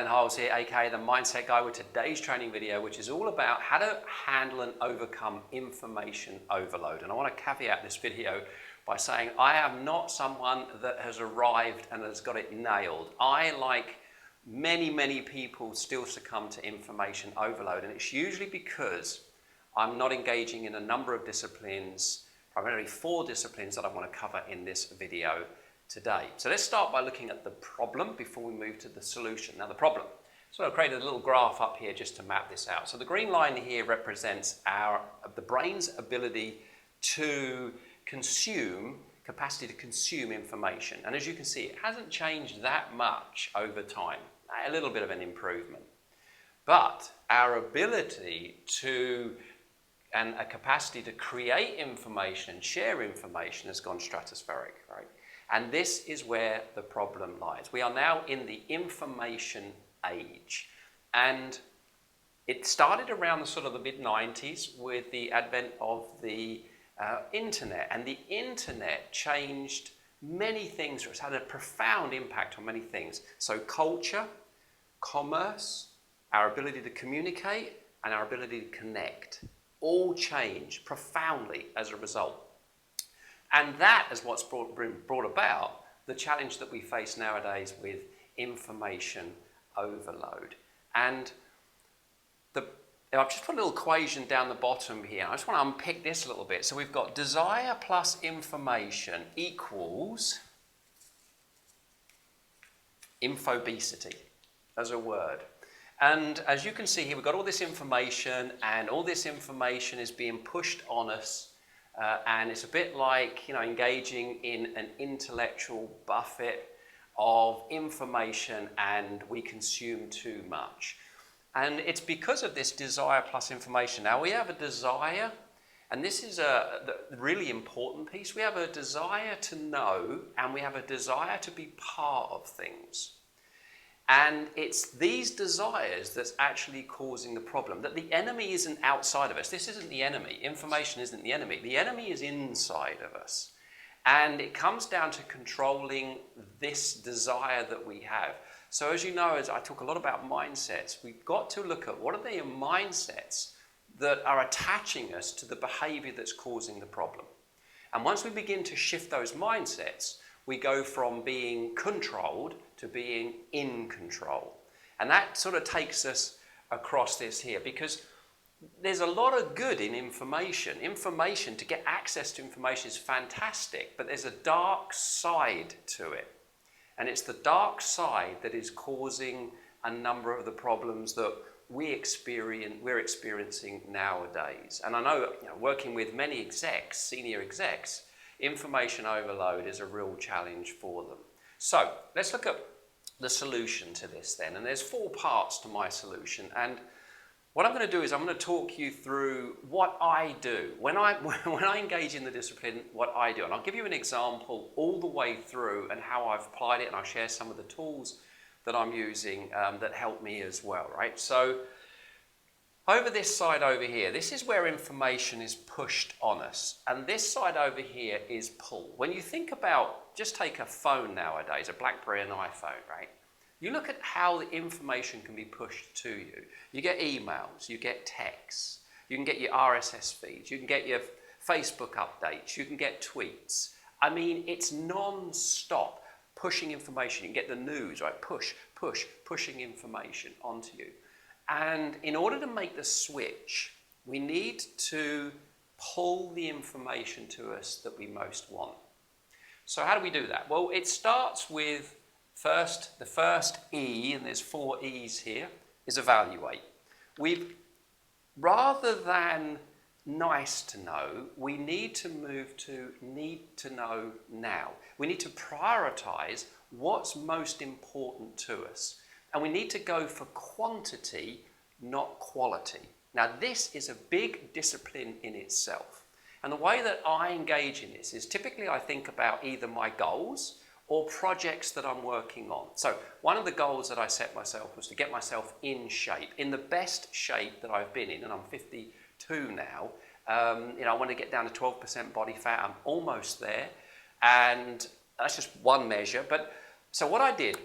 Colin Hiles here, aka the Mindset Guy, with today's training video, which is all about how to handle and overcome information overload. And I want to caveat this video by saying I am not someone that has arrived and has got it nailed. I, like many people, still succumb to information overload, and it's usually because I'm not engaging in a number of disciplines, primarily 4 disciplines that I want to cover in this video today. So let's start by looking at the problem before we move to the solution. Now the problem, so I've created a little graph up here just to map this out. So the green line here represents the brain's ability to consume, capacity to consume information. And as you can see, it hasn't changed that much over time, a little bit of an improvement. But our ability to, and a capacity to create information and share information has gone stratospheric, right? And this is where the problem lies. We are now in the information age. And it started around the sort of the mid-90s with the advent of the internet. And the internet changed many things. It's had a profound impact on many things. So culture, commerce, our ability to communicate, and our ability to connect all changed profoundly as a result. And that is what's brought about the challenge that we face nowadays with information overload. And I've just put a little equation down the bottom here. I just want to unpick this a little bit. So we've got desire plus information equals infobesity as a word. And as you can see here, we've got all this information, and all this information is being pushed on us. And it's a bit like, engaging in an intellectual buffet of information, and we consume too much. And it's because of this desire plus information. Now we have a desire, and this is the really important piece. We have a desire to know, and we have a desire to be part of things. And it's these desires that's actually causing the problem. That the enemy isn't outside of us. This isn't the enemy. Information isn't the enemy. The enemy is inside of us. And it comes down to controlling this desire that we have. So as you know, as I talk a lot about mindsets, we've got to look at what are the mindsets that are attaching us to the behavior that's causing the problem. And once we begin to shift those mindsets, we go from being controlled to being in control. And that sort of takes us across this here, because there's a lot of good in information. Information, to get access to information, is fantastic, but there's a dark side to it. And it's the dark side that is causing a number of the problems that we're experiencing nowadays. And I know, working with many execs, senior execs, information overload is a real challenge for them. So let's look at the solution to this then. And there's 4 parts to my solution. And what I'm going to do is I'm going to talk you through what I do. When I engage in the discipline, what I do. And I'll give you an example all the way through and how I've applied it. And I'll share some of the tools that I'm using that help me as well, right? So over this side over here, this is where information is pushed on us. And this side over here is pull. When you think about, just take a phone nowadays, a BlackBerry and iPhone, right? You look at how the information can be pushed to you. You get emails, you get texts, you can get your RSS feeds, you can get your Facebook updates, you can get tweets. I mean, it's non-stop pushing information. You can get the news, right? Pushing information onto you. And in order to make the switch, we need to pull the information to us that we most want. So how do we do that? Well, it starts with the first E, and there's 4 E's here, is evaluate. Rather than nice to know, we need to move to need to know now. We need to prioritize what's most important to us. And we need to go for quantity, not quality. Now, this is a big discipline in itself. And the way that I engage in this is typically I think about either my goals or projects that I'm working on. So one of the goals that I set myself was to get myself in shape, in the best shape that I've been in, and I'm 52 now. I want to get down to 12% body fat. I'm almost there. And that's just one measure. But so what I did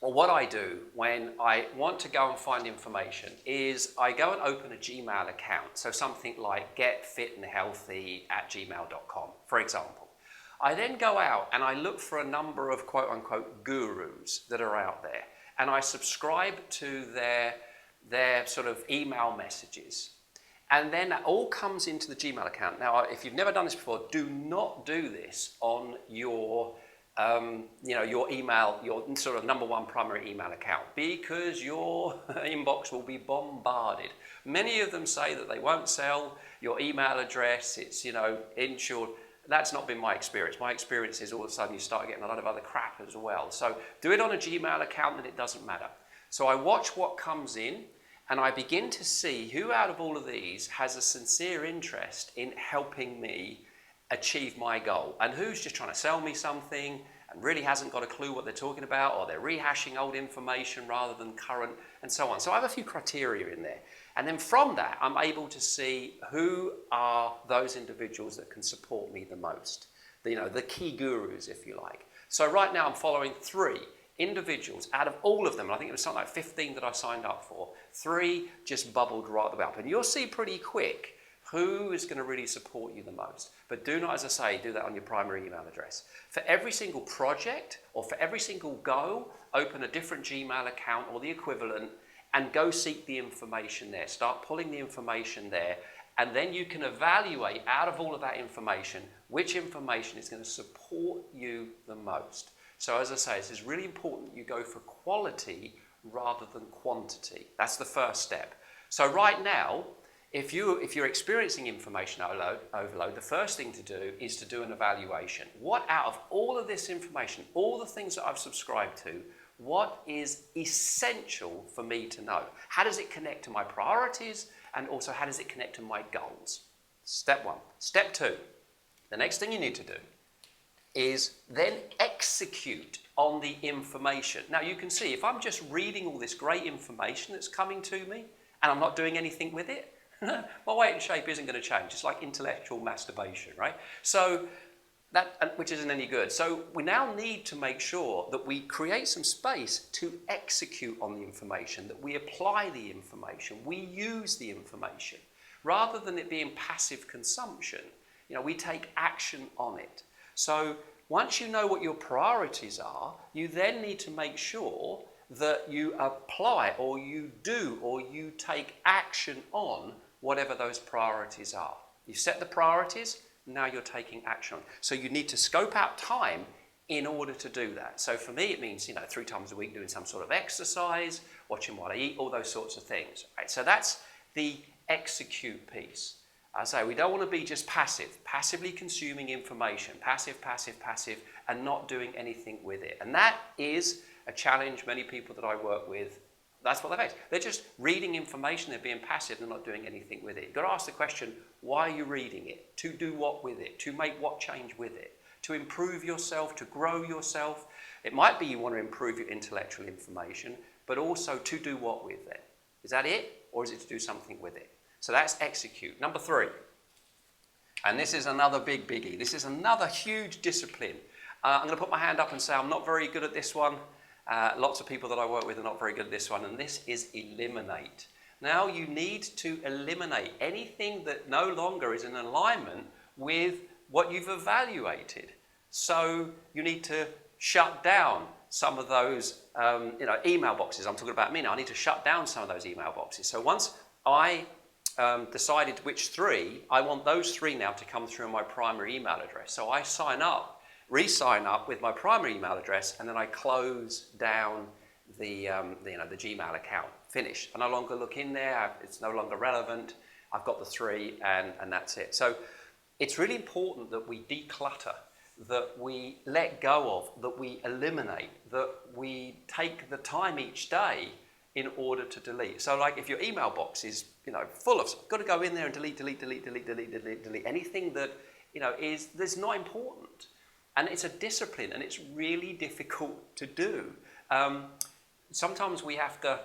Well, what I do when I want to go and find information is I go and open a Gmail account. So something like getfitandhealthy@gmail.com, for example. I then go out and I look for a number of quote unquote gurus that are out there. And I subscribe to their sort of email messages. And then that all comes into the Gmail account. Now, if you've never done this before, do not do this on your your email, your sort of number one primary email account, because your inbox will be bombarded. Many of them say that they won't sell your email address, it's, insured. That's not been my experience. My experience is all of a sudden you start getting a lot of other crap as well. So do it on a Gmail account and it doesn't matter. So I watch what comes in and I begin to see who out of all of these has a sincere interest in helping me achieve my goal, and who's just trying to sell me something and really hasn't got a clue what they're talking about, or they're rehashing old information rather than current, and so on. So I have a few criteria in there. And then from that, I'm able to see who are those individuals that can support me the most. The key gurus, if you like. So right now I'm following 3 individuals out of all of them. I think it was something like 15 that I signed up for. 3 just bubbled right the way up. And you'll see pretty quick who is going to really support you the most. But do not, as I say, do that on your primary email address. For every single project or for every single goal, open a different Gmail account or the equivalent and go seek the information there. Start pulling the information there, and then you can evaluate out of all of that information which information is going to support you the most. So as I say, this is really important you go for quality rather than quantity. That's the first step. So right now, if you're experiencing information overload, the first thing to do is to do an evaluation. What out of all of this information, all the things that I've subscribed to, what is essential for me to know? How does it connect to my priorities, and also how does it connect to my goals? Step 1. Step 2, the next thing you need to do is then execute on the information. Now you can see if I'm just reading all this great information that's coming to me and I'm not doing anything with it, my weight and shape isn't going to change. It's like intellectual masturbation, right? So which isn't any good. So we now need to make sure that we create some space to execute on the information, that we apply the information, we use the information, rather than it being passive consumption. We take action on it. So once you know what your priorities are, you then need to make sure that you apply or you do or you take action on whatever those priorities are. You set the priorities, now you're taking action on it. So you need to scope out time in order to do that. So for me, it means 3 times a week doing some sort of exercise, watching what I eat, all those sorts of things. Right? So that's the execute piece. I say we don't want to be just passively consuming information, passive, and not doing anything with it. And that is a challenge many people that I work with, that's what they face. They're just reading information, they're being passive, they're not doing anything with it. You've got to ask the question, why are you reading it? To do what with it? To make what change with it? To improve yourself, to grow yourself? It might be you want to improve your intellectual information, but also to do what with it? Is that it? Or is it to do something with it? So that's execute. Number 3, and this is another big biggie. This is another huge discipline. I'm going to put my hand up and say I'm not very good at this one. Lots of people that I work with are not very good at this one, and this is eliminate. Now you need to eliminate anything that no longer is in alignment with what you've evaluated. So you need to shut down some of those email boxes. I'm talking about me now. I need to shut down some of those email boxes. So once I decided which 3, I want those 3 now to come through my primary email address. So I re-sign up with my primary email address, and then I close down the Gmail account. Finished. I no longer look in there. It's no longer relevant. I've got the 3, and that's it. So it's really important that we declutter, that we let go of, that we eliminate, that we take the time each day in order to delete. So like if your email box is full of stuff, got to go in there and delete anything that that's not important. And it's a discipline, and it's really difficult to do. Sometimes we have to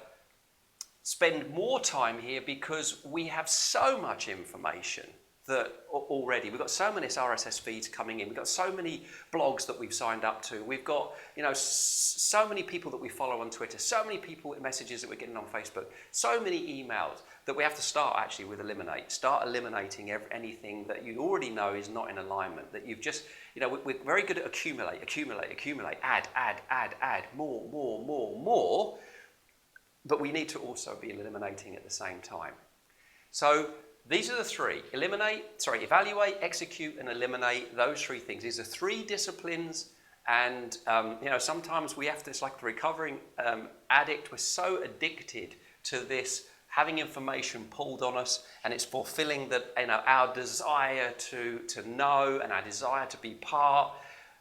spend more time here because we have so much information that already. We've got so many RSS feeds coming in. We've got so many blogs that we've signed up to. We've got, so many people that we follow on Twitter, so many people with messages that we're getting on Facebook, so many emails that we have to start actually with eliminate. Start eliminating anything that you already know is not in alignment, that you've just, we're very good at accumulate, add, more, but we need to also be eliminating at the same time. So these are the three: evaluate, execute, and eliminate. Those three things. These are three disciplines, and sometimes we have to. It's like the recovering addict. We're so addicted to this, having information pulled on us, and it's fulfilling that our desire to know and our desire to be part.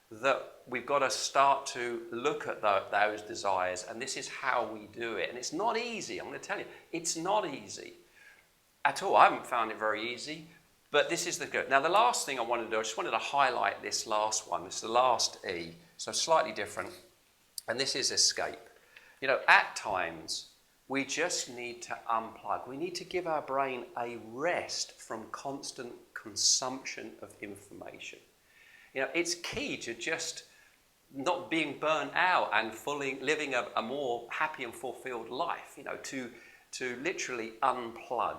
That we've got to start to look at those desires, and this is how we do it. And it's not easy. I'm going to tell you, it's not easy at all. I haven't found it very easy, but this is the good. Now, the last thing I wanted to do, I just wanted to highlight this last one. This is the last E, so slightly different, and this is escape. At times, we just need to unplug. We need to give our brain a rest from constant consumption of information. It's key to just not being burnt out and living a more happy and fulfilled life, to literally unplug.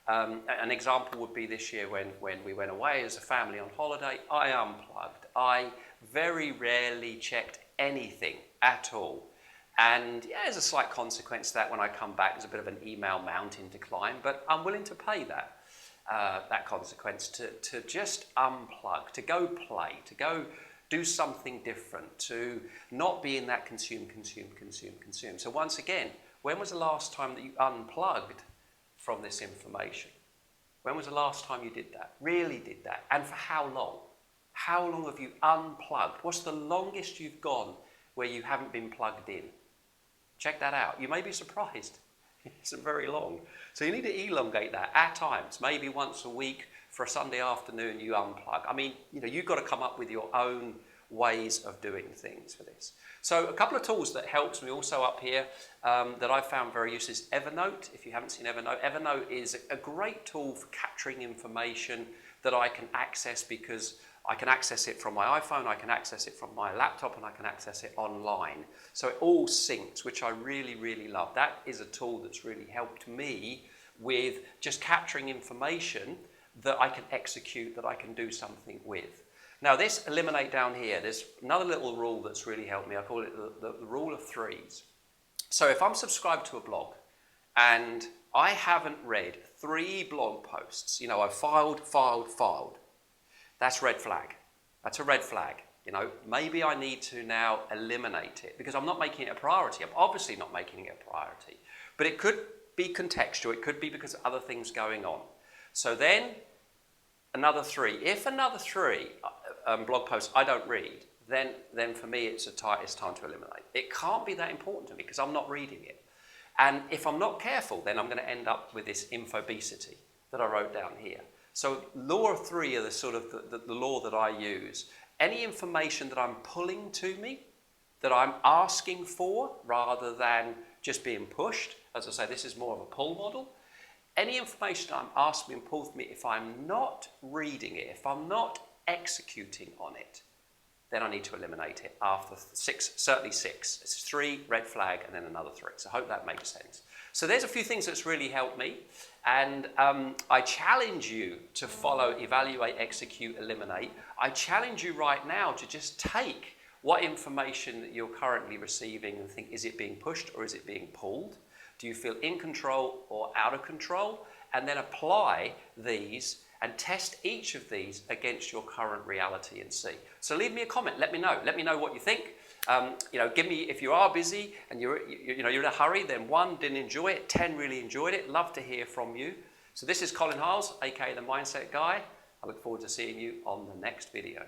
An example would be this year when we went away as a family on holiday. I unplugged. I very rarely checked anything at all. And there's a slight consequence to that. When I come back, there's a bit of an email mountain to climb, but I'm willing to pay that consequence to just unplug, to go play, to go do something different, to not be in that consume. So once again, when was the last time that you unplugged from this information? When was the last time you did that? Really did that? And for how long? How long have you unplugged? What's the longest you've gone where you haven't been plugged in? Check that out. You may be surprised. It isn't very long. So you need to elongate that at times. Maybe once a week for a Sunday afternoon you unplug. You've got to come up with your own ways of doing things for this. So a couple of tools that helps me also up here that I've found very useful is Evernote. If you haven't seen Evernote, Evernote is a great tool for capturing information that I can access, because I can access it from my iPhone, I can access it from my laptop, and I can access it online. So it all syncs, which I really, really love. That is a tool that's really helped me with just capturing information that I can execute, that I can do something with. Now this eliminate down here, there's another little rule that's really helped me. I call it the rule of threes. So if I'm subscribed to a blog and I haven't read 3 blog posts, I've filed, that's red flag. That's a red flag. Maybe I need to now eliminate it because I'm not making it a priority. I'm obviously not making it a priority, but it could be contextual. It could be because of other things going on. So then another 3. If another 3 blog posts I don't read, then for me it's time to eliminate. It can't be that important to me because I'm not reading it. And if I'm not careful, then I'm going to end up with this infobesity that I wrote down here. So law of 3 are the sort of the law that I use. Any information that I'm pulling to me, that I'm asking for rather than just being pushed, as I say, this is more of a pull model. Any information I'm asking and pulled to me, if I'm not reading it, if I'm not executing on it, then I need to eliminate it after 6, certainly 6. It's 3, red flag, and then another 3. So I hope that makes sense. So there's a few things that's really helped me, and I challenge you to follow, evaluate, execute, eliminate. I challenge you right now to just take what information that you're currently receiving and think, is it being pushed or is it being pulled? Do you feel in control or out of control? And then apply these and test each of these against your current reality and see. So leave me a comment. Let me know. Let me know what you think. Give me, if you are busy and you're in a hurry, then 1, didn't enjoy it, 10, really enjoyed it. Love to hear from you. So this is Colin Hiles, aka the Mindset Guy. I look forward to seeing you on the next video.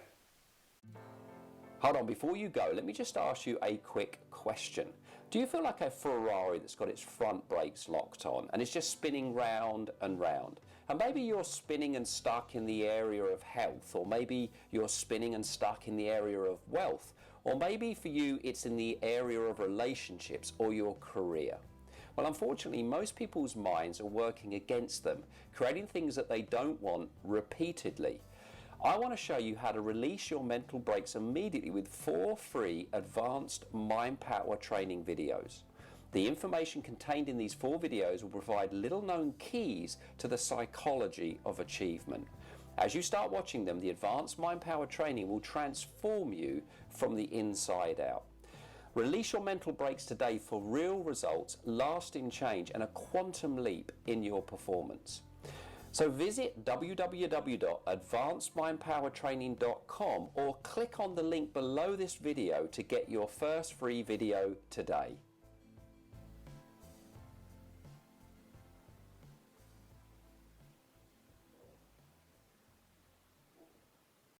Hold on, before you go, let me just ask you a quick question. Do you feel like a Ferrari that's got its front brakes locked on and it's just spinning round and round? And maybe you're spinning and stuck in the area of health, or maybe you're spinning and stuck in the area of wealth, or maybe for you it's in the area of relationships or your career. Well, unfortunately, most people's minds are working against them, creating things that they don't want repeatedly. I want to show you how to release your mental brakes immediately with 4 free advanced mind power training videos. The information contained in these 4 videos will provide little known keys to the psychology of achievement. As you start watching them, the advanced mind power training will transform you from the inside out. Release your mental brakes today for real results, lasting change, and a quantum leap in your performance. So visit www.advancedmindpowertraining.com or click on the link below this video to get your first free video today.